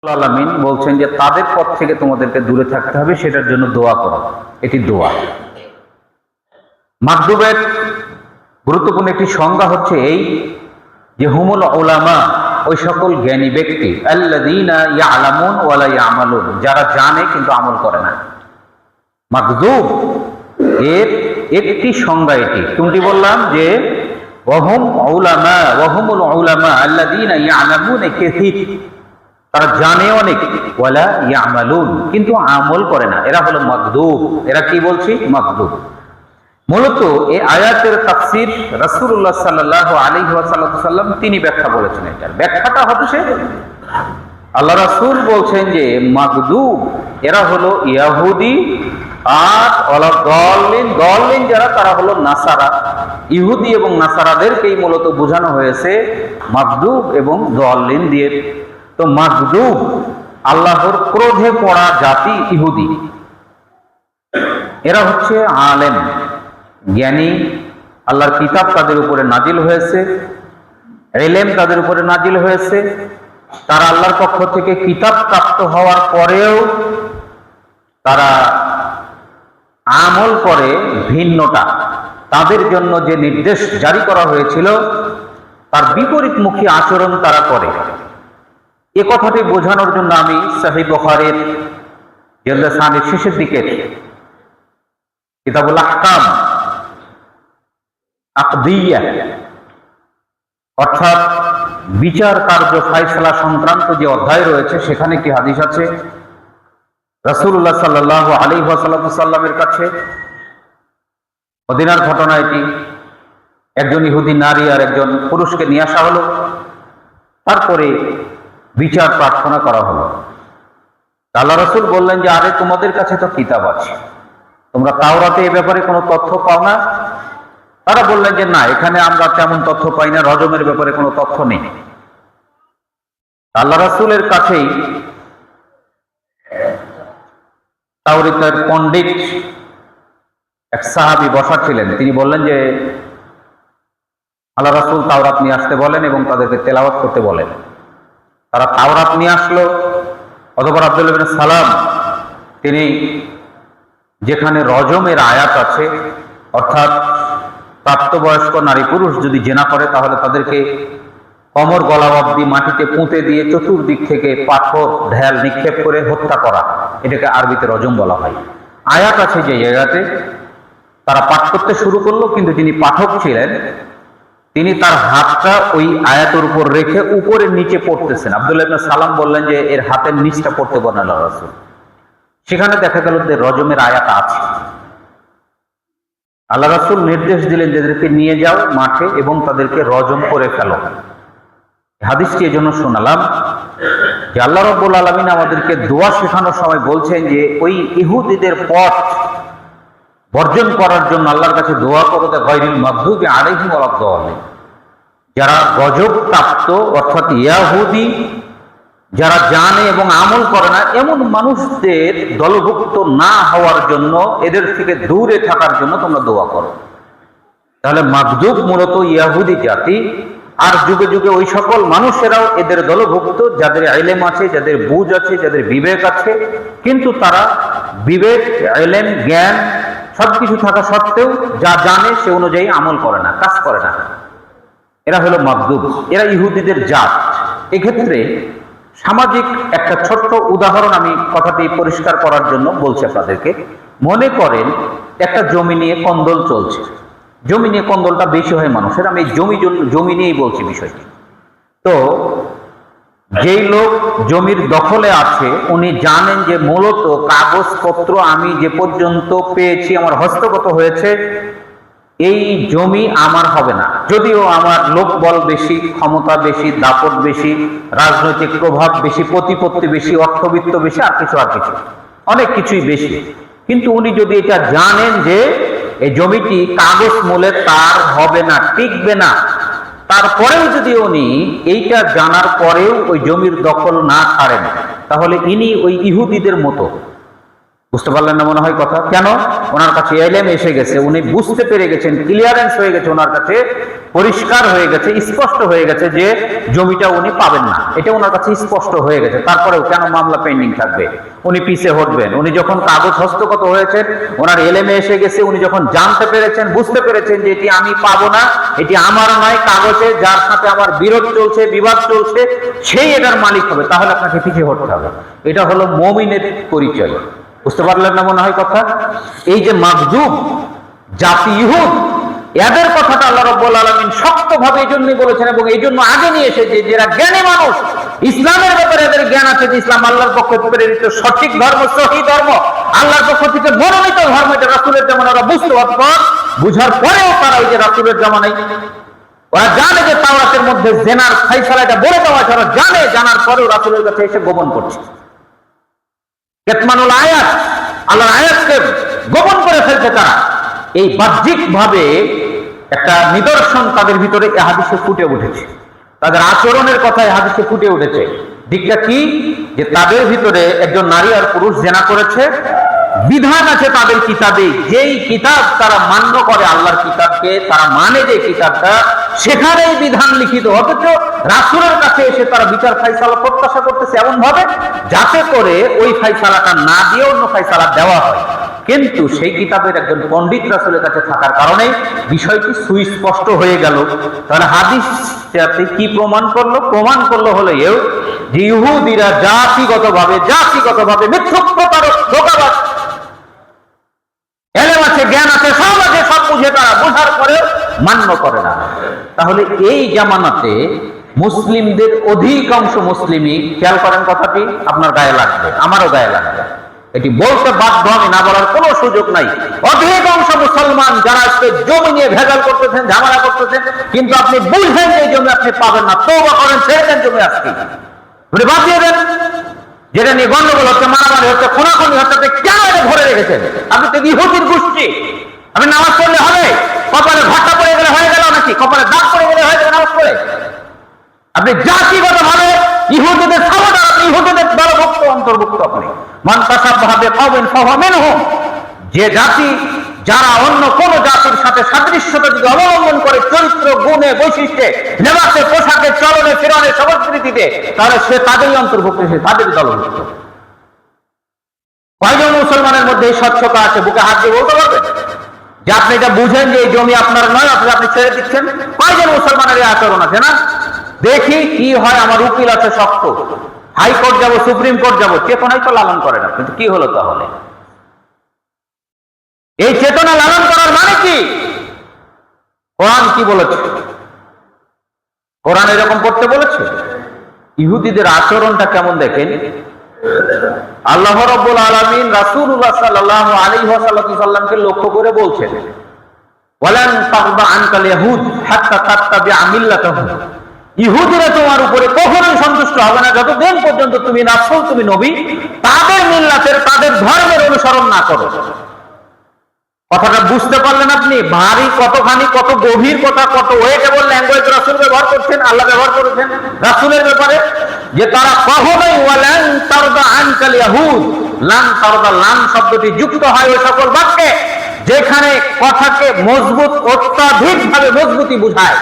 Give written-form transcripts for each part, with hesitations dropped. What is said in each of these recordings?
আলামিন বলছেন যে তাদের পথ থেকে তোমাদেরকে দূরে থাকতে হবে, সেটার জন্য দোয়া করো। এটি দোয়া। মাগদুবের গুরুত্বপূর্ণ একটি সংজ্ঞা হচ্ছে এই যে হুমুল উলামা, ওই সকল জ্ঞানী ব্যক্তি, আল্লাযীনা ইয়ালামুন ওয়া লা ইয়ামালুন, যারা জানে কিন্তু আমল করে না। মাগদুব এর একটি সংজ্ঞা এটি। কোনটি বললাম? যে ওয়াহুম উলামা, ওয়াহুমুল উলামা আল্লাযীনা ইয়ালামুন কাসীর, তারা জানে অনেক, ওয়ালা ইয়ামালুন, কিন্তু আমল করে না। এরা হলো মাগদুব। এরা কি বলছি? মাগদুব। মূলত এই আয়াতের তাফসীর রাসূলুল্লাহ সাল্লাল্লাহু আলাইহি ওয়াসাল্লাম তিনি ব্যাখ্যা বলেছেন। এটার ব্যাখ্যাটা হচ্ছে আল্লাহ রাসূল বলছেন যে মাগদুব এরা হলো ইহুদি, আর ওয়ালা দাল্লিন, দাল্লিন যারা তারা হলো নাসারা। ইহুদি এবং নাসারাদেরকেই মূলত বোঝানো হয়েছে মাগদুব এবং দাল্লিন দিয়ে। তো মাগদুব আল্লাহর ক্রোধে পড়া জাতি ইহুদি। এরা হচ্ছে আলেম, জ্ঞানী, আল্লাহর কিতাব তাদের উপরে নাজিল হয়েছে, ইলম তাদের উপরে নাজিল হয়েছে। তারা আল্লাহর পক্ষ থেকে কিতাব প্রাপ্ত হওয়ার পরেও তারা আমল করে ভিন্নটা। তাদের জন্য যে নির্দেশ জারি করা হয়েছিল তার বিপরীতমুখী আচরণ তারা করে। এ কথাটি বোঝানোর জন্য আমি সহিহ বুখারীর জেলদাসানের শেষের দিকে কিতাবুল আহকাম আকদিয়া, অর্থাৎ বিচার কার্য ফায়সালা সংক্রান্ত যে অধ্যায় রয়েছে, সেখানে একটি হাদিস আছে। রাসূলুল্লাহ সাল্লাল্লাহু আলাইহি ওয়াসাল্লামের কাছে মদিনার ঘটনা এটি। একজন ইহুদি নারী আর একজন পুরুষকে নিয়ে আসা হলো, তারপরে বিচার প্রার্থনা করা হলো। আল্লাহ রাসূল বললেন যে আরে তোমাদের কাছে তো কিতাব আছে, তোমরা তাওরাতে এ ব্যাপারে কোনো তথ্য পাও না? তারা বললেন যে না, এখানে আমরা তেমন তথ্য পাই না, রজমের ব্যাপারে কোনো তথ্য নেই। আল্লাহ রাসূলের কাছেই তাওরাতের পণ্ডিত এক সাহাবী বসা ছিলেন। তিনি বললেন যে আল্লাহ রাসূল তাওরাত নিয়ে আসতে বলেন এবং তাদেরকে তেলাওয়াত করতে বলেন। তারা তাওরাত নিয়ে আসলো। অতঃপর আব্দুল্লাহ ইবনে সালাম তিনি যেখানে রজমের আয়াত আছে, অর্থাৎ প্রাপ্তবয়স্ক নারী পুরুষ যদি জেনা করে তাহলে তাদেরকে কোমর গলা অবধি মাটিতে পুঁতে দিয়ে চতুর্দিক থেকে পাথর ঢেল নিক্ষেপ করে হত্যা করা, এটাকে আরবিতে রজম বলা হয়। আয়াত আছে যে জায়গাতে, তারা পাঠ করতে শুরু করলো, কিন্তু যিনি পাঠক ছিলেন তিনি তার হাতটা ওই আয়াতের উপর রেখে উপরে নিচে পড়তেছেন। আব্দুল্লাহ ইবনে সালাম বললেন যে এর হাতের নিচটা পড়তে বলেন আল্লাহ রাসূল। সেখানে দেখা গেল যে রজমের আয়াত আছে। আল্লাহ রাসূল নির্দেশ দিলেন যে এদেরকে নিয়ে যাও মাঠে এবং তাদেরকে রজম করে ফেলো। হাদিসটি এজন্য শোনালাম যে আল্লাহ রাব্বুল আলামিন আমাদেরকে দোয়া শেখানোর সময় বলছেন যে ওই ইহুদিদের পথ বর্জন করার জন্য আল্লাহর কাছে দোয়া করো, গায়রিল মাগদুবি আলাইহিম ওয়ালাদ দাল্লিন, যারা গজব প্রাপ্ত অর্থাৎ ইহুদি, যারা জানে এবং আমল করে না, এমন মানুষদের দলভুক্ত না হওয়ার জন্য, এদের থেকে দূরে থাকার জন্য তোমরা দোয়া করো। তাহলে মাগদুব মূলত ইহুদি জাতি, আর যুগে যুগে ওই সকল মানুষেরাও এদের দলভুক্ত, যাদের ইলম আছে, যাদের বুঝ আছে, যাদের বিবেক আছে, কিন্তু তারা বিবেক, ইলম, জ্ঞান সবকিছু থাকা সত্ত্বেও যা জানে সে অনুযায়ী আমল করে না, কাজ করে না। এরা হলো মাগদুব, এরা ইহুদিদের জাত। এক্ষেত্রে সামাজিক একটা ছোট্ট উদাহরণ আমি কথাটি পরিষ্কার করার জন্য বলছি আপনাদেরকে। মনে করেন একটা জমি নিয়ে কন্দল চলছে, জমি নিয়ে কন্দলটা বেশি হয় মানুষের, আমি জমি নিয়েই বলছি বিষয়টি। তো যেই লোক জমির দখলে আছে উনি জানেন যে মূলত কাগজপত্র আমি যে পর্যন্ত পেয়েছি, আমার হস্তগত হয়েছে, এই জমি আমার হবে না। যদিও আমার লোকবল বেশি, ক্ষমতা বেশি, দাপট বেশি, রাজনৈতিক প্রভাব বেশি, প্রতিপত্তি বেশি, অর্থবিত্ত বেশি, আর কিছু অনেক কিছুই বেশি, কিন্তু উনি যদি এটা জানেন যে এই জমিটি কাগজ মূলে তার হবে না, টিকবে না, তারপরেও যদি উনি এইটা জানার পরেও ওই জমির দখল না ছাড়েন, তাহলে ইনি ওই ইহুদিদের মতো। বুঝতে পারলেন না মনে হয় কথা? কেন? ওনার কাছে এলেম এসে গেছে, উনি বুঝতে পেরে গেছেন, ক্লিয়ারেন্স হয়ে গেছে, ওনার কাছে পরিষ্কার হয়ে গেছে, স্পষ্ট হয়ে গেছে যে জমিটা উনি পাবেন না, এটা ওনার কাছে স্পষ্ট হয়ে গেছে। তারপরেও কেন মামলা পেন্ডিং থাকবে? উনি পিছে হটবেন। উনি যখন কাগজ হস্তগত হয়েছেন, ওনার এলেমে এসে গেছে, উনি যখন জানতে পেরেছেন, বুঝতে পেরেছেন যে এটি আমি পাবো না, এটি আমার নয়, কাগজে যার সাথে আমার বিরোধ চলছে, বিবাদ চলছে, সেই এটার মালিক হবে, তাহলে আপনাকে পিছিয়ে হটতে হবে। এটা হলো মুমিনের পরিচয়। বুঝতে পারলেন না মনে হয় কথা? এই যে মাগজুব জাতি ইহুদ, এদের কথাটা আল্লাহ রাব্বুল আলামিন শক্তভাবে এই জন্যই বলেছেন এবং এই জন্য আগে নিয়ে এসেছে, যারা জ্ঞানী মানুষ, ইসলামের ব্যাপারে এদের জ্ঞান আছে যে ইসলাম আল্লাহর পক্ষ থেকে প্রেরিত সঠিক ধর্ম, সহি ধর্ম, আল্লাহর পক্ষ থেকে মনোনীত ধর্ম, এটা রাসূলের জামানায় ওরা বুঝতে পারত। বুঝার পরেও তারা ওই যে রাসূলের জামানায় ওরা জানে যে তাওরাতের মধ্যে জেনার ফায়সালা এটা বলে দেওয়া আছে, ওরা জানে, জানার পরেও রাসূলের কাছে এসে গোপন করছে। কেতমানুল আয়াত, আল্লাহর আয়াতকে গোপন করে ফেলছে তারা। এই বাহ্যিক ভাবে একটা নিদর্শন তাদের ভিতরে এই হাদিসে ফুটে উঠেছে, তাদের আচরণের কথা এই হাদিসে ফুটে উঠেছে। দিকটা কি? যে তাদের ভিতরে একজন নারী আর পুরুষ জেনা করেছে, বিধান আছে তাদের কিতাবে, যেই কিতাব তারা মান্য করে, আল্লাহর কিতাবকে তারা মানে, যে কিতাবটা, সেখানেই বিধান লিখিত, অথচ রাসূলের কাছে এসে তারা বিচার ফায়সালা প্রত্যাশা করতেছে এমন ভাবে যাতে করে ওই ফায়সালাটা না দিয়ে অন্য ফায়সালা দেওয়া হয়। কিন্তু সেই কিতাবের একজন পণ্ডিত রাসূলের কাছে থাকার কারণে বিষয়টি সুস্পষ্ট হয়ে গেল। তাহলে হাদিসটাতে কি প্রমাণ করলো? প্রমাণ করলো হলো এও যে ইহুদিরা জাতিগতভাবে মিথ্যুক প্রতারক, ধোঁকাবাজ, এলেম আছে, জ্ঞান আছে, সব আছে, সব বুঝে তারা, বোঝার পরেও মান্য করে না। তাহলে এই জামানাতে মুসলিমদের অধিকাংশ মুসলিমই, খেয়াল করেন কথাটি, আপনার গায়ে লাগবে, আমারও গায়ে লাগবে, এটি বলতে বাধ্য, আমি না বলার কোনো সুযোগ নাই। অধিকাংশ মুসলমান যারা আজকে জমি নিয়ে ভেজাল করতেছেন, ঝামেলা করতেছেন, কিন্তু আপনি বুঝেন যে এই জমি আপনি পাবেন না, তওবা করেন, ছেড়ে দেন জমি, আজকে আপনি বাদ দিয়ে দেন। যেটা নিয়ে গন্ডগোল হচ্ছে, মারামারি হচ্ছে, খুনাখুনি হচ্ছে, কেন এটা ধরে রেখেছেন? আপনি তো ইহুদির গোষ্ঠী, আপনি নামাজ পড়লে হবে? কপালে ভাটা পড়ে গেলে হয়ে গেল নাকি? কপালে দাগ পড়ে গেলে হয়ে গেলে নামাজ পড়ে? আপনি জাতিগত ভাবে ইহুদিদের সামনে, আপনি ইহুদিদের দলভুক্ত, অন্তর্ভুক্ত। আপনি মান তাশাব্বাহা বিকওমিন ফাহুয়া মিনহুম, যে জাতি যারা অন্য কোন জাতির সাথে সাদৃশ্যতা যদি অবলম্বন করে, চরিত্র, গুণে, বৈশিষ্ট্যে, লেবাসে, পোশাকে, চলনে, ফিরনে, সংস্কৃতিতে, তাহলে সে তাদেরই অন্তর্ভুক্ত, সে তাদেরই দলভুক্ত। কয়জন মুসলমানের মধ্যে এই স্বচ্ছতা আছে? বুকে হাত দিয়ে বলতে পারবেন যে আপনি এটা বুঝেন যে এই জমি আপনার নয়, আপনি ছেড়ে দিচ্ছেন? কয়জন মুসলমানের এই আচরণ আছে? না? দেখি কি হয়। আমার উকিল আছে শক্ত, হাইকোর্ট যাব, সুপ্রিম কোর্ট যাব, চেতনাই তো লালন করে না, কিন্তু কি হলো তাহলে? এই চেতনা লালন করার মানে কি? কোরআন কি বলেছে? কোরআন এরকম করতে বলেছে? ইহুদিদের আচরণটা কেমন দেখেন। আল্লাহ রাব্বুল আলামিন রাসূলুল্লাহ সাল্লাল্লাহু আলাইহি ওয়াসাল্লামকে লক্ষ্য করে বলছেন, ওয়ালান তাগবা আনকাল ইয়াহুদ হাত্তা তাত্তাবিআ মিল্লাতাহুম, ইহুদিরা তোমার উপরে কখনোই সন্তুষ্ট হবে না যতদিন পর্যন্ত তুমি রাসূল, তুমি নবী, তাদের মিল্লাতের, তাদের ধর্মের অনুসরণ না করো। কথাটা বুঝতে পারলেন আপনি? ভারী কতখানি, কত গভীর কথা, কত ওয়েটেবল ল্যাঙ্গুয়েজ রাসূল ব্যবহার করছেন, আল্লাহ ব্যবহার করেছেন রাসূলের ব্যাপারে, যে তারা কখনোই ওয়ালান তারদা আনকাল ইয়াহুদ, লান তারদা, লান শব্দটি যুক্ত হয় ওই সকল বাক্যে যেখানে কথাকে মজবুত, অত্যাধিকভাবে মজবুতি বুঝায়।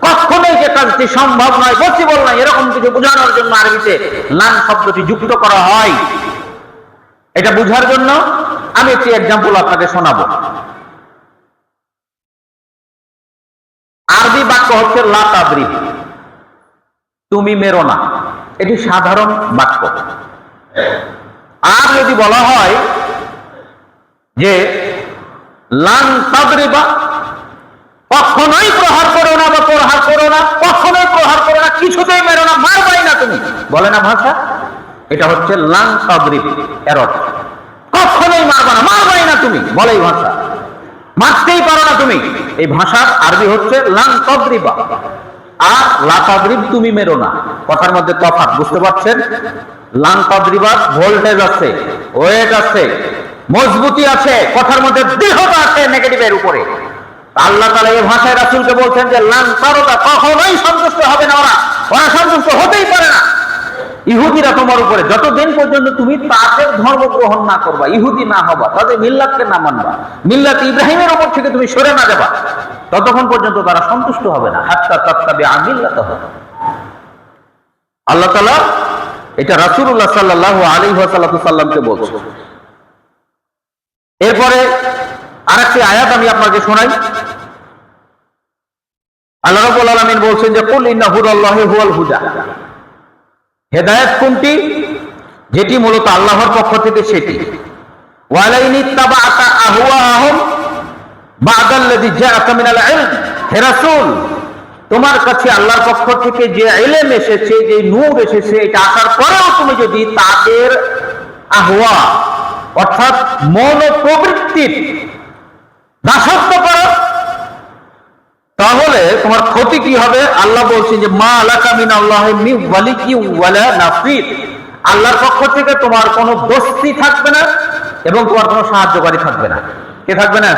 কখনোই যে কাজটি সম্ভব নয়, পসিবল নয়, এরকম কিছু বোঝানোর জন্য আরবিতে লান শব্দটি যুক্ত করা হয়। এটা বুঝার জন্য আমি একটি এক্সাম্পল আপনাকে শোনাবো। আরবি বাক্য হচ্ছে লা তাদরিব, তুমি মেরো না, এটি সাধারণ বাক্য। আর যদি বলা হয় যে লান তাদরিবা, কখনোই প্রহার করো না, বা প্রহার করো না, কখনোই প্রহার করো না, কিছুতেই মেরো না, মারবাই না তুমি, বলে না ভাষা? এটা হচ্ছে লান তাদরিব এর অর্থ। কখনোই মারবা না, মারবাই না তুমি, বলেই ভাষা, মারতেই পারো না তুমি। এই ভাষার আরবি হচ্ছে লান তাদরিবা, আর লা তাদরিব, তুমি মেরো না। কথার মধ্যে তফাৎ বুঝতে পারছেন? লান তাদরিবার ভোল্টেজ আছে, ওয়েট আছে, মজবুতি আছে, কথার মধ্যে দৃঢ়তা আছে নেগেটিভের উপরে। আল্লাহ তাআলা এই ভাষায় রাসূলকে বলছেন যে লান তারদা, কখনোই সন্তুষ্ট হবে না ওরা, ওরা সন্তুষ্ট হতেই পারে না। ইহুদিরা তোমার উপরে, যতদিন পর্যন্ত তুমি তাদের ধর্ম গ্রহণ না করবা, ইহুদি না হবা, তাদের মিল্লাতকে না মানবা, মিল্লাত ইব্রাহিমের উপর থেকে তুমি সরে না যাবা, ততক্ষণ পর্যন্ত তারা সন্তুষ্ট হবে না। হাত্তা তাত্তাবিআ মিল্লাতাহু। আল্লাহ তাআলা এটা রাসূলুল্লাহ সাল্লাল্লাহু আলাইহি ওয়াসাল্লামকে বলছে। এরপরে আরেকটি আয়াত আমি আপনাকে শোনাই। আল্লাহ রাব্বুল আলামিন বলছেন যে কুল ইন্না হুদাল্লাহি হুয়াল হুদা। হেদায়েত কোনটি? যেটি মূলত আল্লাহর পক্ষ থেকে, সেটি। ওয়ালাইনি তাবাআতা আহওয়াহুম বা'দাল্লাযী জাআকা মিনাল ইলম। হে রাসূল, তোমার কাছে আল্লাহর পক্ষ থেকে যে ইলম এসেছে, যে নূর এসেছে, এটা আসার পরেও তুমি যদি তাদের আহওয়া অর্থাৎ মন ও প্রবৃত্তির দাসত্ব করো, তাহলে তোমার ক্ষতি কি হবে? আল্লাহ বলছেন যে মা লাকা মিনাল্লাহি মিন ওয়ালিয়্যিন ওয়ালা নাসীর। আল্লাহর পক্ষ থেকে তোমার কোনো দোস্তি থাকবে না এবং তোমার কোনো সাহায্যকারী থাকবে না। কে থাকবে না?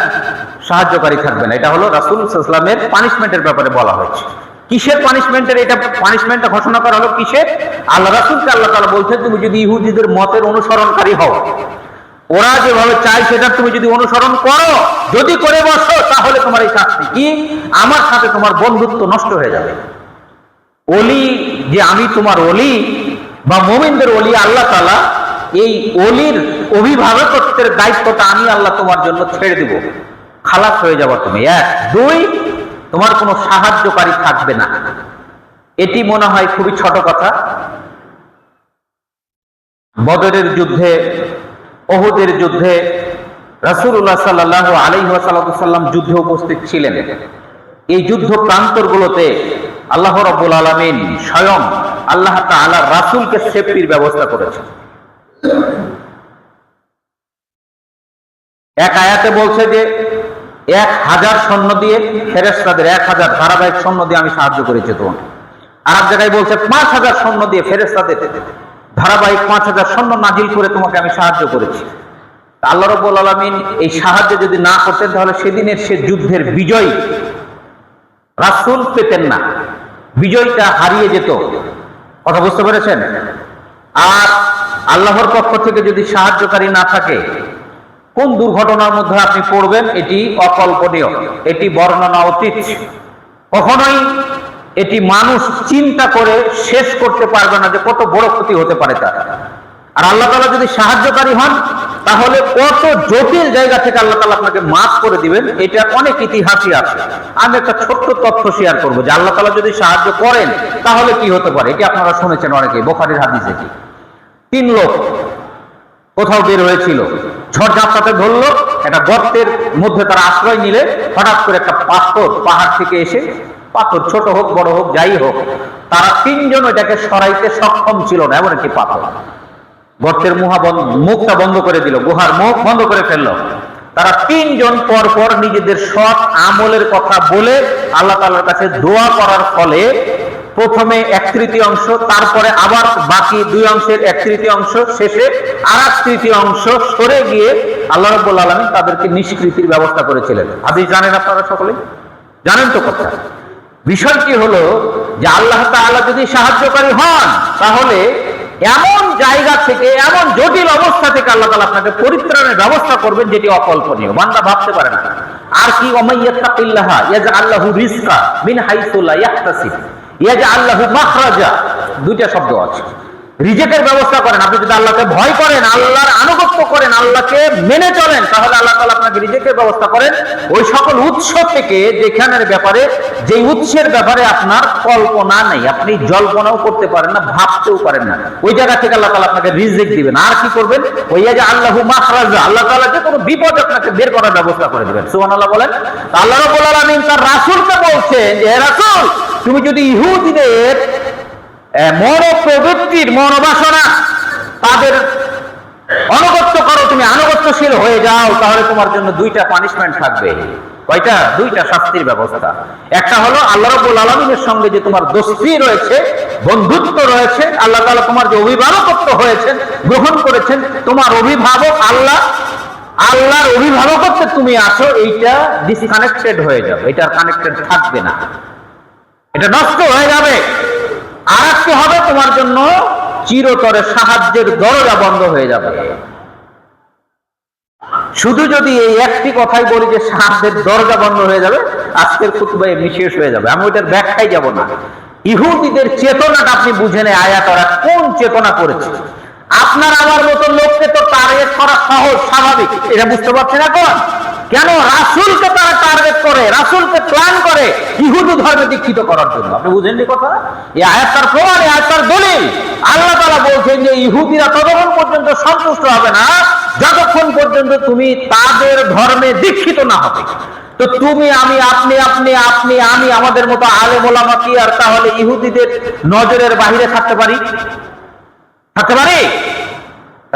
সাহায্যকারী থাকবে না। এটা হলো রাসূল সাল্লাল্লাহু আলাইহি ওয়াসাল্লামের পানিশমেন্টের ব্যাপারে বলা হয়েছে। কিসের পানিশমেন্টের? এটা পানিশমেন্টটা ঘোষণা করা হলো কিসের? আল্লাহ রাসূলকে আল্লাহ তাআলা বলছেন তুমি যদি ইহুদিদের মতের অনুসরণকারী হও, ওরা যেভাবে চায় সেটা তুমি যদি অনুসরণ করো, যদি করে বসো, তাহলে তোমার এই শাস্তি কি? আমার সাথে তোমার বন্ধুত্ব নষ্ট হয়ে যাবে। ওলি, যে আমি তোমার ওলি বা মুমিনদের ওলি আল্লাহ তাআলা, এই ওলির অভিভাবকত্বের দায়িত্বটা আমি আল্লাহ তোমার জন্য ছেড়ে দিব, খালাস হয়ে যাবে তুমি। এক। দুই, তোমার কোনো সাহায্যকারী থাকবে না। এটি মনে হয় খুবই ছোট কথা। বদরের যুদ্ধে, উহুদের যুদ্ধে রাসূলুল্লাহ সাল্লাল্লাহু আলাইহি ওয়াসাল্লাম যুদ্ধে উপস্থিত ছিলেন। এই যুদ্ধ প্রান্তরগুলোতে আল্লাহ রাব্বুল আলামিন স্বয়ং আল্লাহ তাআলা রাসূলকে সেফটির ব্যবস্থা করেছেন। এক আয়াতে বলছে যে 1000 সৈন্য দিয়ে, ফেরেশতাদের 1000 ধারাবাহিক সৈন্য দিয়ে আমি সাহায্য করেছি তোমাকে। আর এক জায়গায় বলছে 5000 সৈন্য দিয়ে, ফেরেশতাদের ধারাবাহিক 5000 সৈন্য নাজিল করে তোমাকে আমি সাহায্য করেছি। আল্লাহ রাব্বুল আলামিন এই সাহায্য যদি না করতেন, তাহলে সেদিনের সে যুদ্ধের বিজয় রাসূল পেতেন না, বিজয়টা হারিয়ে যেত। কথা বুঝতে পেরেছেন? আর আল্লাহর পক্ষ থেকে যদি সাহায্যকারী না থাকে, কোন দুর্ঘটনার মধ্যে আপনি পড়বেন এটি অকল্পনীয়, এটি বর্ণনা অতীত। কখনোই এটি মানুষ চিন্তা করে শেষ করতে পারবে না যে কত বড় ক্ষতি হতে পারে তার। আর আল্লাহ তাআলা যদি সাহায্যকারী হন, তাহলে কত জটিল জায়গা থেকে আল্লাহ তাআলা আপনাকে মাফ করে দিবেন। এটা অনেক ইতিহাসই আছে। আমি একটা ছোট্ট তথ্য শেয়ার করবো যে আল্লাহ তাআলা যদি সাহায্য করেন তাহলে কি হতে পারে। এটি আপনারা শুনেছেন অনেকেই, বুখারীর হাদিসে। 3 লোক কোথাও বের হয়েছিল, ঝড়-ঝাপটাতে ধরলো, একটা গর্তের মধ্যে তারা আশ্রয় নিলে হঠাৎ করে একটা পাথর পাহাড় থেকে এসে, পাথর ছোট হোক বড় হোক যাই হোক, তারা 3 জন এটাকে সরাইতে সক্ষম ছিল না। এমন একটি পাথর গর্তের মুখটা বন্ধ করে দিল, গুহার মুখ বন্ধ করে ফেললো। তারা 3 জন পর পর নিজেদের সৎ আমলের কথা বলে আল্লাহ তাআলার কাছে দোয়া করার ফলে প্রথমে 1/3 তারপরে আবার বাকি 2 অংশের 1/3 শেষে আর 1/3 সরে গিয়ে আল্লাহ রাব্বুল আলামিন তাদেরকে নিষ্কৃতির ব্যবস্থা করেছিলেন। হাদিস জানেন আপনারা সকলে? জানেন তো কথা? বিষয়টি হলো যে আল্লাহ তাআলা যদি সাহায্যকারী হন, তাহলে এমন জায়গা থেকে, এমন জটিল অবস্থা থেকে আল্লাহ তাআলা আপনাকে পরিত্রাণের ব্যবস্থা করবেন যেটি অকল্পনীয়, বান্দা ভাবতে পারে না। আর কি? ওমাইয়াত্তাকিল্লাহা ইয়াজআল লাহু রিজকা মিন হাইসু লা ইয়াহতাসিব ইয়াজআল লাহু মাখরাজা। 2টা শব্দ আছে। রিজেকের ব্যবস্থা করেন। আপনি যদি আল্লাহকে ভয় করেন, আল্লাহর আনুগত্য করেন, আল্লাহকে মেনে চলেন, তাহলে আল্লাহ তাআলা আপনাকে রিজেকের ব্যবস্থা করেন ওই সকল উৎস থেকে যেখানের ব্যাপারে, যে উৎসের ব্যাপারে আপনার কল্পনা নেই, আপনি জল্পনাও করতে পারেন না, ভাবতেও পারেন না, ওই জায়গা থেকে আল্লাহ তাআলা আপনাকে রিজিক দিবেন। আর কি করবেন? ওয়াইয়াজআল লাহু মাখরাজা, আল্লাহ তাআলা যে কোনো বিপদ আপনাকে বের করার ব্যবস্থা করে দিবেন। সুবহানাল্লাহ বলেন। আল্লাহ রাব্বুল আলামিন তার রাসূলকে বলছেন যে হে রাসূল, তুমি যদি ইহুদিদের মন প্রবৃত্তির, মনোবাসনা, তাদের অনুগত্য করো, তুমি আনুগত্যশীল হয়ে যাও, তাহলে তোমার জন্য 2টা পানিশমেন্ট থাকবে। কয়টা? 2টা শাস্তির ব্যবস্থা। একটা হলো আল্লাহ রাব্বুল আলামিনের সঙ্গে যে তোমার দোস্তি রয়েছে, বন্ধুত্ব রয়েছে, আল্লাহ তাআলা তোমার যে অভিভাবকত্ব হয়েছেন, গ্রহণ করেছেন, তোমার অভিভাবক আল্লাহ, আল্লাহর অভিভাবকত্বে তুমি আছো, এইটা ডিসকানেক্টেড হয়ে যাবে, এটা কানেক্টেড থাকবে না, এটা নষ্ট হয়ে যাবে। আর একটি হবে তোমার জন্য চিরতরে সাহায্যের দরজা বন্ধ হয়ে যাবে। শুধু যদি এই একটি কথাই বলি যে সাহায্যের দরজা বন্ধ হয়ে যাবে, আজকের খুতবা এমনি শেষ হয়ে যাবে। আমি ওইটার ব্যাখ্যায় যাব না। ইহুদিদের চেতনাটা আপনি বুঝে নেয়, আয়াত ওরা কোন চেতনা করেছে। আপনার আমার মতো লোককে তো টার্গেট করা সহজ, স্বাভাবিক, এটা বুঝতে পারছেন এখন? কেন রাসূলকে তারা টার্গেট করে, রাসূলকে প্ল্যান করে ইহুদি ধর্মে দীক্ষিত করার জন্য। আপনি বুঝেননি কথা? এই আয়াতটার প্রমাণ, এই আয়াতটার দলিল। আল্লাহ তাআলা বলছেন যে ইহুদিরা ততক্ষণ পর্যন্ত সন্তুষ্ট হবে না যতক্ষণ পর্যন্ত তুমি তাদের ধর্মে দীক্ষিত না হবে। তো তুমি, আমি, আপনি, আমি, আমাদের মতো আলেম ওলামা কি আর তাহলে ইহুদিদের নজরের বাহিরে থাকতে পারি? থাকতে পারি?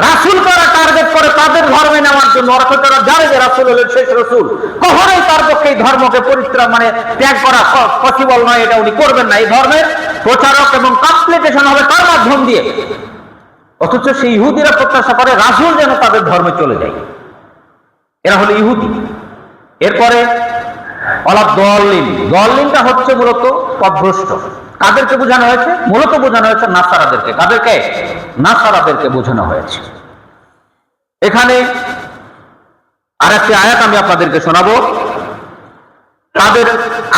রাসূল তারা টার্গেট করে তাদের ধর্মে নেওয়ার জন্য। অর্থ তারা জানে যে রাসূল হলেন শেষ রাসূল, কখনোই তার পক্ষে এই ধর্মকে পরিত্রাণ মানে ত্যাগ করা পসিবল নয়, এটা উনি করবেন না। এই ধর্মের প্রচারক এবং কমপ্লিটেশন হবে তার মাধ্যম দিয়ে। অথচ সেই ইহুদিরা প্রত্যাশা করে রাসূল যেন তাদের ধর্মে চলে যায়। এরা হলো ইহুদি। এরপরে দলিনটা হচ্ছে মূলত পথভ্রষ্ট। কাদেরকে বোঝানো হয়েছে? মূলত বোঝানো হয়েছে নাসারাদেরকে। কাদেরকে? নাসারাদেরকে বোঝানো হয়েছে। এখানে আরেকটি আয়াত আমি আপনাদেরকে শোনাবো। তাদের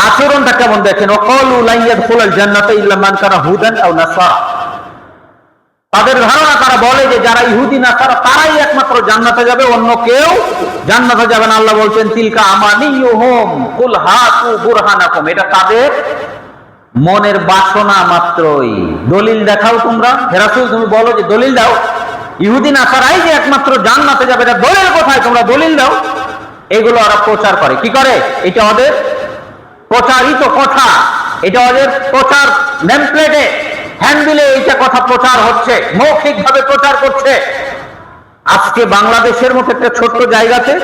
আচরণটা কেমন দেখেন। ওয়াকালু লা ইয়াদখুলাল জান্নাতা ইল্লা মান কানা হুদান আও নাসারা। তাদের ধারণা, তারা বলে যে যারা ইহুদি নাসারা তারাই একমাত্র জান্নাতে যাবে, অন্য কেউ জান্নাতে যাবে না। আল্লাহ বলছেন তিলকা আমানিয়ুহুম কুল হাতু বুরহানাকুম। এটা তাদের মনের বাসনা মাত্রই। দলিল দেখাও তোমরা। হে রাসূল, তুমি বলো যে দলিল দাও, ইহুদি নাসারাই যে একমাত্র জান্নাতে যাবে, এটা দলিল কোথায়? তোমরা দলিল দাও। এগুলো ওরা প্রচার করে। কি করে? এটা ওদের প্রচারিত কথা, এটা ওদের প্রচার নেমপ্লেটে, হ্যান্ডবিলে এইটা কথা প্রচার হচ্ছে, মৌখিক ভাবে প্রচার করছে। আজকে বাংলাদেশের মতো একটা ছোট্ট জায়গাতে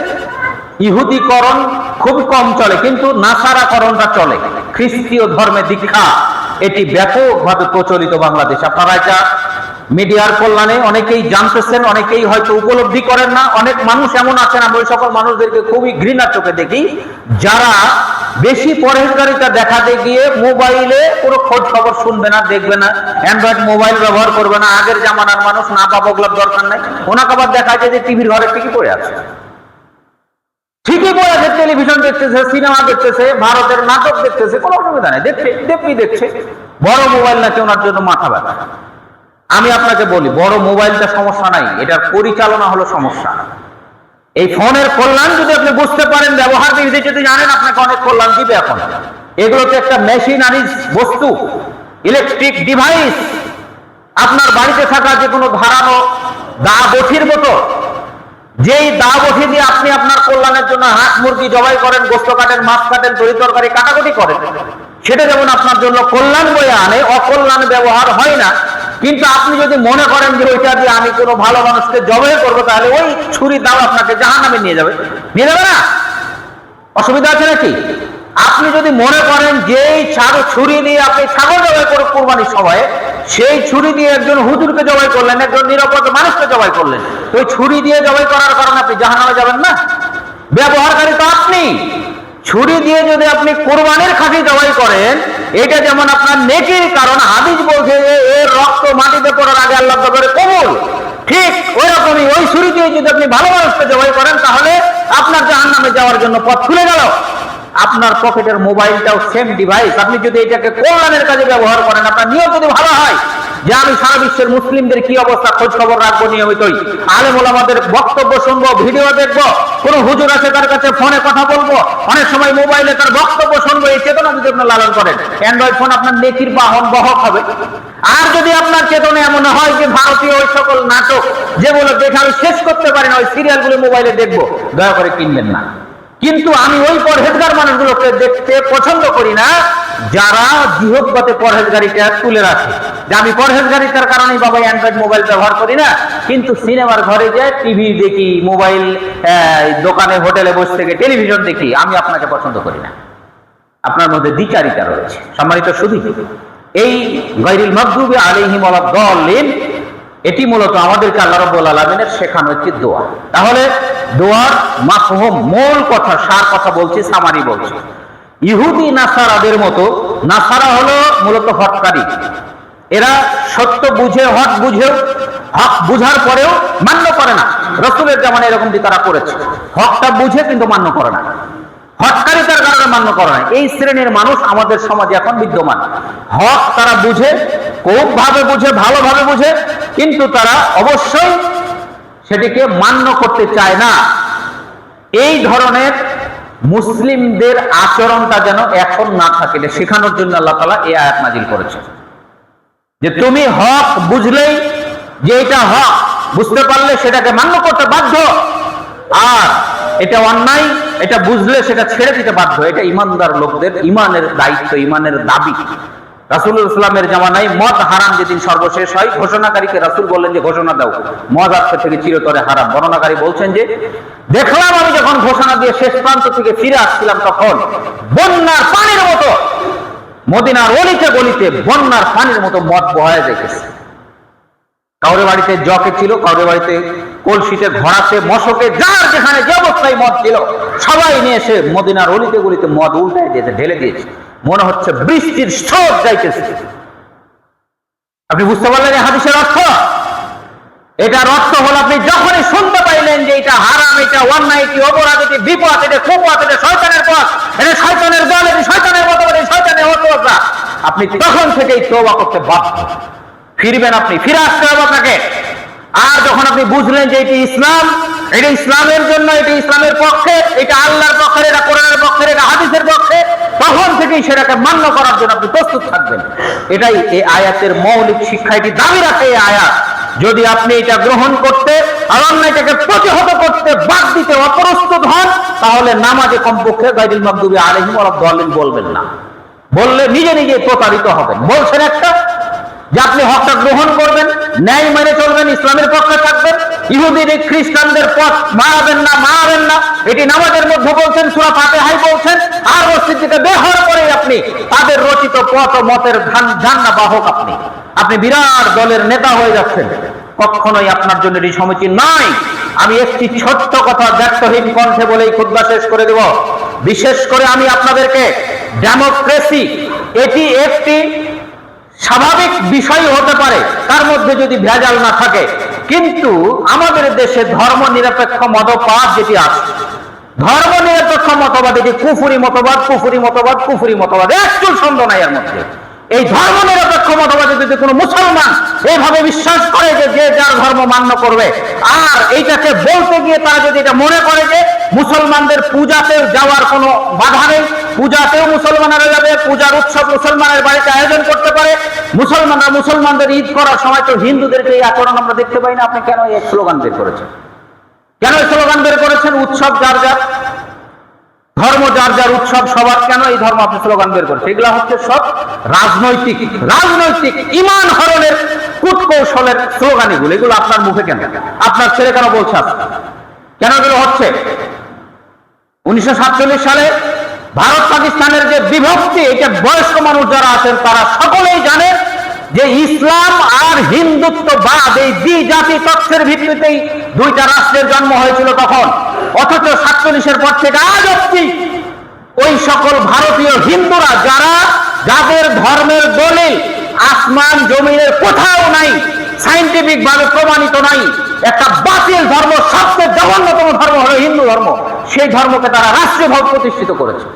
ইহুদিকরণ খুব কম চলে, কিন্তু নাসারাকরণটা চলে। খ্রিস্টীয় ধর্মে দীক্ষা এটি ব্যাপকভাবে প্রচলিত বাংলাদেশ। আপনারা এটা মিডিয়ার কল্যাণে অনেকেই জানতেছেন, অনেকেই হয়তো উপলব্ধি করেন না। অনেক মানুষ এমন আছেন, আমি ওই সকল মানুষদেরকে খুবই ঘৃণার চোখে দেখি, যারা বেশি পরহেজগারিতা দেখাতে গিয়ে মোবাইলে কোনো খোঁজ খবর শুনবে না, দেখবে না, অ্যান্ড্রয়েড মোবাইল ব্যবহার করবে না। আগের জামানার মানুষ না বাবগলার দরকার নাই, ওনাকে আবার দেখা যায় যে টিভির ঘরে ঠিকই পড়ে আছে, ঠিকই পড়ে আছে, টেলিভিশন দেখতেছে, সিনেমা দেখতেছে, ভারতের নাটক দেখতেছে, কোনো অসুবিধা নেই, দেখছে। বড় মোবাইল নাকি ওনার জন্য মাথা ব্যথা। আমি আপনাকে বলি, বড় মোবাইলটা সমস্যা নাই, এটার পরিচালনা হলো সমস্যা। এই ফোনের কল্যাণ যদি আপনি বুঝতে পারেন, ব্যবহার বিধি যদি জানেন, আপনাকে অনেক কল্যাণ দিবে। এখন এগুলো তো একটা মেশিনারিজ বস্তু, ইলেকট্রিক ডিভাইস। আপনার বাড়িতে থাকা যে কোনো ধারানো দা বঠির মতো, যেই দা বঠি দিয়ে আপনি আপনার কল্যাণের জন্য হাঁস মুরগি জবাই করেন, গোস্ত কাটেন, মাছ কাটেন, তরি তরকারি কাটাকুটি করেন, সেটা যেমন আপনার জন্য কল্যাণ বয়ে আনে, অকল্যাণ ব্যবহার হয় না। কিন্তু আপনি যদি মনে করেন যে ওইটা দিয়ে আমি কোনো ভালো মানুষকে জবাই করবো, তাহলে ওই ছুরি দাও আপনাকে জাহান্নামে নিয়ে যাবে না? অসুবিধা আছে নাকি? আপনি যদি মনে করেন যে এই ছুরি দিয়ে আপনি ছাগল জবাই করে কোরবানির সময়, সেই ছুরি দিয়ে একজন হুজুরকে জবাই করলেন, একজন নিরাপদ মানুষকে জবাই করলেন, তো ওই ছুরি দিয়ে জবাই করার কারণে আপনি জাহান্নামে যাবেন না? ব্যবহারকারী তো আপনি। ছুরি দিয়ে যদি আপনি কোরবানির খাসি জবাই করেন, এটা যেমন আপনার নেকির কারণ, হাদিস বলছে যে এর রক্ত মাটিতে পড়ার আগে আল্লাহ দরবারে কবুল, ঠিক ওই রকমই ওই ছুরি দিয়ে যদি আপনি ভালো মানুষকে জবাই করেন, তাহলে আপনার জাহান্নামে যাওয়ার জন্য পথ খুলে গেল। আপনার পকেটের মোবাইলটাও সেম ডিভাইস। আপনি যদি এটাকে কল্যাণের কাজে ব্যবহার করেন, আপনার নিয়ম যদি ভালো হয় যে আমি সারা বিশ্বের মুসলিমদের কি অবস্থা খোঁজ খবর রাখবো নিয়মিতই, আলেম ওলামাদের বক্তব্য শুনবো, ভিডিও দেখবো, কোন হুজুর আছে তার কাছে ফোনে কথা বলবো, অনেক সময় মোবাইলে তার বক্তব্য শুনবো, এই চেতনা যদি আপনি লালন করেন, অ্যান্ড্রয়েড ফোন আপনার নেকির বাহন বহক হবে। আর যদি আপনার চেতনা এমন হয় যে ভারতীয় ওই সকল নাটক যেগুলো দেখে আমি শেষ করতে পারি না, ওই সিরিয়ালগুলো মোবাইলে দেখবো, দয়া করে কিনবেন না। কিন্তু আমি ওই পরহেজগার মানুষগুলোকে দেখতে পছন্দ করি না যারা জিহ্বাতে পরহেজগারিটা তুলে রাখে, যে আমি পরহেজগারিতার কারণেই বাবা অ্যান্ড্রয়েড মোবাইল ব্যবহার করি না, কিন্তু সিনেমার ঘরে যায় টিভি দেখি, মোবাইল দোকানে হোটেলে বসে থেকে টেলিভিশন দেখি। আমি আপনাকে পছন্দ করি না। আপনার মধ্যে দ্বিচারিতা রয়েছে। সম্মানিত শুধু এই গায়রিল মাগদুবি আলাইহিম ওয়ালাদ-দাল্লিন, এটি মূলত আমাদেরকে আল্লাহ রাব্বুল আলামিনের শেখানো একটি দোয়া। তাহলে দোয়ার মাফহুম, মূল কথা, সার কথা বলছি, সামারি বলছি। ইহুদি নাসারাদের মতো, নাসারা হলো মূলত হটকারী, এরা সত্য বুঝে, হক বুঝেও, হক বুঝার পরেও মান্য করে না। রসুলের জামানায় এরকমটি তারা করেছে, হকটা বুঝে কিন্তু মান্য করে না, হটকারিতার কারণে মান্য করে না। এই শ্রেণীর মানুষ আমাদের সমাজে এখন বিদ্যমান। হক তারা বুঝে, খুব ভাবে বুঝে, ভালোভাবে বুঝে, কিন্তু তারা অবশ্যই সেটিকে মান্য করতে চায় না। এই ধরনের মুসলিমদের আচরণটা যেন এখন না থাকে, এটা শেখানোর জন্য আল্লাহ তাআলা এই আয়াত নাজিল করেছে যে তুমি হক বুঝলেই, যে এটা হক বুঝতে পারলে সেটাকে মান্য করতে বাধ্য, আর এটা অন্যায় এটা বুঝলে সেটা ছেড়ে দিতে বাধ্য। এটা ইমানদার লোকদের ইমানের দায়িত্ব, ইমানের দাবি। রাসূলুল্লাহ ইসলামের জামানায় মদ হারাম যেদিন সর্বশেষ হয়, ঘোষণাকারীকে রাসূল বললেন যে ঘোষণা দাও, মদ আজকে থেকে চিরতরে হারাম। বর্ণনাকারী বলছেন যে দেখলাম আমি যখন ঘোষণা দিয়ে শেষ প্রান্ত থেকে ফিরে আসছিলাম, তখন বন্যার পানির মতো মদিনার অলিতে গলিতে বন্যার পানির মতো মদ বহায় যেতেছে। কাউরে বাড়িতে জকে ছিল, কাউরে বাড়িতে কলসিতে, ঘোড়াতে, মশকে, যার যেখানে যে অবস্থায় মদ ছিল সবাই নিয়ে এসে মদিনার অলিতে গলিতে মদ উল্টায় দিয়েছে, ঢেলে দিয়েছে। মনে হচ্ছে বৃষ্টির স্রোত যাইতেছে। আপনি বুঝতে পারলেন এই হাদিসের অর্থ? এটার অর্থ হলো, আপনি যখনই শুনতে পাইলেন যে এটা হারাম, এটা অন্যায়, এটি অপরাধ, এটি বিপদ, এটা কুপথ, এটা শয়তানের পথ, এটা শয়তানের দল, এটি শয়তানের মতবাদ, এটি শয়তানের মতবাদ, আপনি তখন থেকেই তওবা করতে বাধ্য। ফিরবেন, আপনি ফিরে আসতে হবে আপনাকে। আর যখন আপনি বুঝলেন যে এটি ইসলাম, এটা ইসলামের জন্য, এটি ইসলামের পক্ষে, এটা আল্লাহর পক্ষে, এটা কোরআনের পক্ষে, এটা হাদিসের পক্ষে, তখন থেকেই সেটাকে মান্য করার জন্য আপনি প্রস্তুত থাকবেন। এটাই এই আয়াতের মৌলিক শিক্ষা, এটি দাবি রাখে এই আয়াত। যদি আপনি এটা গ্রহণ করতে আর অন্যায়টাকে প্রতিহত করতে বাদ দিতে অপ্রস্তুত হন, তাহলে নামাজে কমপক্ষে গায়রুল মাগদুবি আলাইহিম ওয়া লাদ-দাল্লিন বলবেন না, বললে নিজে নিজে প্রতারিত হবেন। বলছেন একটা যে আপনি হকটা গ্রহণ করবেন, ন্যায় মেনে চলবেন, ইসলামের পক্ষে থাকবেন, ইহুদি খ্রিস্টানদের পথ মারাবেন না, এটি নামাজের মধ্যে বলছেন, সূরা ফাতিহায় বলছেন। আর মসজিদ থেকে বের হওয়ার পরেই আপনি তাদের রচিত পথ ও মতের ঝান্ডা বাহক। আপনি বিরাট দলের নেতা হয়ে যাচ্ছেন। কখনোই আপনার জন্য এটি সমীচীন নয়। আমি একটি ছোট্ট কথা দায়িত্বহীন কণ্ঠে বলেই খুতবা শেষ করে দেব। বিশেষ করে আমি আপনাদেরকে, ডেমোক্রেসি এটি একটি স্বাভাবিক বিষয় হতে পারে, তার মধ্যে যদি ভেজাল না থাকে, কিন্তু আমাদের দেশে ধর্ম নিরপেক্ষ মতবাদ যেটি আছে, ধর্ম নিরপেক্ষ মতবাদ, এটি কুফরি মতবাদ, একটু সন্দেহ নাই এর মধ্যে। এই ধর্ম নিরপেক্ষ মতবাদে যদি কোনো মুসলমান এইভাবে বিশ্বাস করে যে যে যার ধর্ম মান্য করবে, আর এইটাকে বলতে গিয়ে তারা যদি এটা মনে করে যে মুসলমানদের পূজাতে যাওয়ার কোনো বাধা নেই, পূজাতেও মুসলমানরা যাবে, পূজার উৎসব মুসলমানের বাড়িতে আয়োজন করতে পারে, মুসলমানরা মুসলমানদের ঈদ করার সময় তো হিন্দুদেরকে এই আচরণ আমরা দেখতে পাই না। আপনি কেন এই স্লোগান বের করেছেন? উৎসব যার যার, ধর্ম যার যার, উৎসব সবার, কেন এই ধর্ম আপনি স্লোগান বের করেছেন? এগুলা হচ্ছে সব রাজনৈতিক ইমান হরণের কূটকৌশলের স্লোগান। এগুলো আপনার মুখে কেন? আপনার ছেলে কেন বলছে? কেন এগুলো হচ্ছে? 1947 সালে ভারত পাকিস্তানের যে বিভক্তি, এটা বয়স্ক মানুষ যারা আছেন তারা সকলেই জানে যে ইসলাম আর হিন্দুত্ববাদ, এই দ্বিজাতি তত্ত্বের ভিত্তিতেই দুইটা রাষ্ট্রের জন্ম হয়েছিল তখন। অথচ 47-এর পর থেকে আজ অবধি ওই সকল ভারতীয় হিন্দুরা যাদের ধর্মের দলিল আসমান জমিনের কোথাও নাই, সাইন্টিফিক ভাবে প্রমাণিত নাই, একটা বাতিল ধর্ম, সবচেয়ে জঘন্যতম ধর্ম হলো হিন্দু ধর্ম, সেই ধর্মকে তারা রাষ্ট্রীয়ভাবে প্রতিষ্ঠিত করেছে।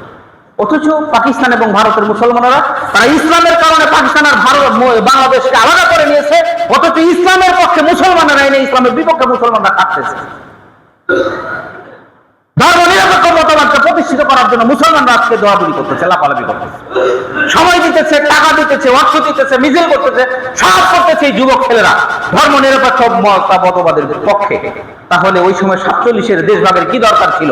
অথচ পাকিস্তান এবং ভারতের মুসলমানরা তারা ইসলামের কারণে পাকিস্তান আর ভারত বাংলাদেশকে আলাদা করে নিয়েছে, অথচ ইসলামের পক্ষে মুসলমানরা এনে ইসলামের বিপক্ষে মুসলমানরা কাটতেছে। ধর্ম নিরপেক্ষ মতবাদকে প্রতিষ্ঠিত করার জন্য মুসলমানরা আজকে দৌড়াদৌড়ি করতেছে, লাফালাফি করতেছে, সময় দিতেছে, টাকা দিতেছে, অর্থ দিতেছে, মিছিল করতেছে, সব করতেছে এই যুবক ছেলেরা ধর্ম নিরপেক্ষ মতবাদের পক্ষে। তাহলে ওই সময় 47-এর দেশভাগের কি দরকার ছিল?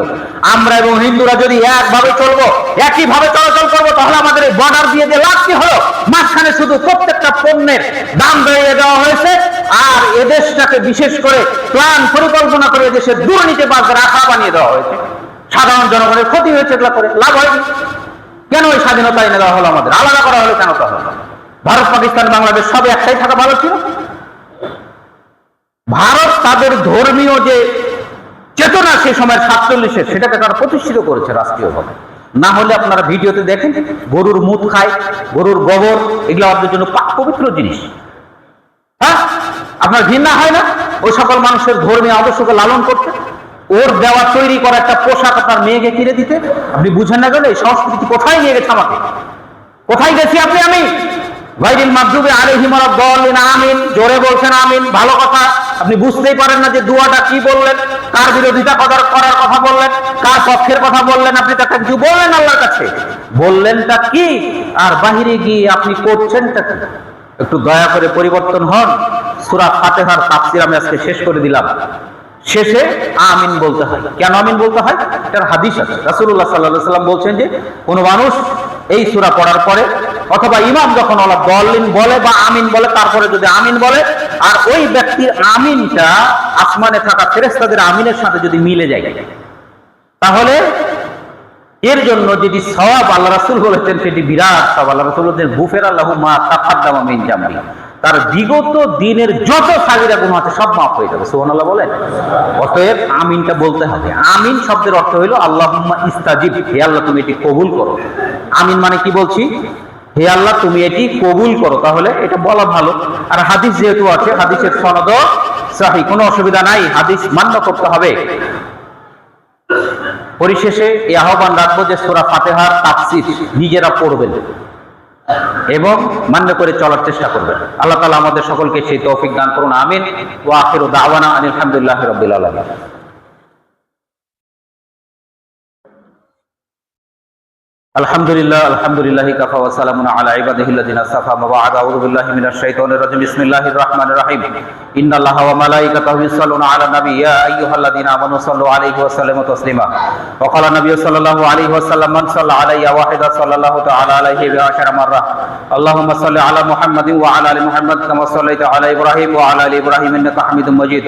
আমরা এবং হিন্দুরা যদি একভাবে চলবো, একইভাবে চলাচল করবো, তাহলে আমাদের এই বর্ডার দিয়ে যে লাভ কি হলো? মাঝখানে শুধু প্রত্যেকটা পণ্যের দাম বেড়ে দেওয়া হয়েছে, আর এদেশটাকে বিশেষ করে প্ল্যান পরিকল্পনা করে এদেশের দুর্নীতিবাজদের আখড়া বানিয়ে দেওয়া হয়েছে। সাধারণ জনগণের ক্ষতি হয়েছে, এগুলা করে লাভ হয়নি। কেন ওই স্বাধীনতা এনে দেওয়া হলো? আমাদের আলাদা করা হলো কেন? তাহলে ভারত পাকিস্তান বাংলাদেশ সব একসাথে থাকা ভালো ছিল। ভারত তাদের ধর্মীয় যে চেতনা সে সময় 47-এ, সেটাকে তারা প্রতিষ্ঠিত করেছে রাষ্ট্রীয়ভাবে। না হলে আপনারা ভিডিওতে দেখেন গরুর মুত খায়, গরুর গোবর, এগুলো আপনাদের জন্য পাক পবিত্র জিনিস। হ্যাঁ, আপনার ঘৃণা হয় না ওই সকল মানুষের ধর্মীয় আদর্শকে লালন করতে? ওর দেওয়া তৈরি করা একটা পোশাক আপনার মেয়েকে কিনে দিতে? আপনি বুঝেন না গেলে এই সংস্কৃতি কোথায় নিয়ে গেছে আমাকে? কোথায় গেছি আমি? গায়রিল মাগদুবি আলাইহিম ওয়ালাদ-দাল্লিন, আমিন জোরে বলছেন আমিন, ভালো কথা। আপনি বুঝতেই পারেন না যে দুয়াটা কি বললেন, কার বিরোধিতা করার কথা বললেন, কার পক্ষের কথা বললেন। আপনি তাকে কিছু বললেন আল্লাহর কাছে, বললেনটা কি আর বাহিরে গিয়ে আপনি করছেনটা কি? একটু দয়া করে পরিবর্তন হন। সূরা ফাতিহার তাফসীর আমি আজকে শেষ করে দিলাম। শেষে আমিন বলতে হয়। কেন আমিন বলতে হয়? এটার হাদিস আছে। রাসূলুল্লাহ সাল্লাল্লাহু আলাইহি ওয়াসাল্লাম বলছেন যে কোন মানুষ এই সূরা পড়ার পরে অথবা ইমাম যখন ওয়ালাদ-দাল্লিন বলে বা আমিন বলে, তারপরে যদি আমিন বলে আর ওই ব্যক্তির আমিনটা আসমানে থাকা ফেরেশতাদের আমিনের সাথে যদি মিলে যায়, তাহলে এর জন্য যেটি সওয়াব আল্লাহ রাসূল বলেছেন সেটি বিরাট সওয়াব। আল্লাহ রাসূল বলেছেন গুফিরা লাহু মা তাকাদ্দামা মিন জামবি, তার বিগত দিনের যত সাগীরা গুনাহ আছে সব মাফ হয়ে যাবে। সুবহানাল্লাহ বলেন। অতএব আমিনটা বলতে হবে। আমিন শব্দের অর্থ হলো আল্লাহুম্মা ইস্তাজিব, হে আল্লাহ তুমি এটি কবুল করো। আমিন মানে কি বলছি? হে আল্লাহ তুমি এটি কবুল করো। তাহলে এটা বলা ভালো। আর হাদিস যেহেতু আছে, হাদিসের সনদও সহিহ, কোনো অসুবিধা নাই, হাদিস মান্য করতে হবে। পরিশেষে এই আহ্বান রাখবো যে সূরা ফাতিহার তাফসীর নিজেরা পড়বেন এবং মান্য করে চলার চেষ্টা করবেন। আল্লাহ তাআলা আমাদের সকলকে সেই তৌফিক দান করুন, আমিন। ওয়া আখিরু দাওয়ানা আলহামদুলিল্লাহি রাব্বিল আলামিন। আলহামদুলিল্লাহি কাফা ওয়া সালামুন আলা ইবাদিহিল্লাযিনা সাফা, মা বা'দ, আউযু বিল্লাহি মিনাশ শাইতানির রাজিম। বিসমিল্লাহির রাহমানির রাহিম। ইন্নাল্লাহা ওয়া মালাইকাতাহু ইউসাল্লুনা আলান নাবী, ইয়া আইয়ুহাল্লাযিনা আমানু সাল্লু আলাইহি ওয়া সাল্লিমু তাসলিমা। ওয়া ক্বালা নাবিয়্যু সাল্লাল্লাহু আলাইহি ওয়া সাল্লাম, মান সাল্লা আলাইয়া ওয়াহিদা সাল্লাল্লাহু তাআলা আলাইহি বিআশারা মাররা। আল্লাহুম্মা সাল্লি আলা মুহাম্মাদিন ওয়া আলা আলি মুহাম্মাদ কামা সাল্লাইতা আলা ইব্রাহিম ওয়া আলা আলি ইব্রাহিম ইন্নাকা হামিদুম মাজিদ।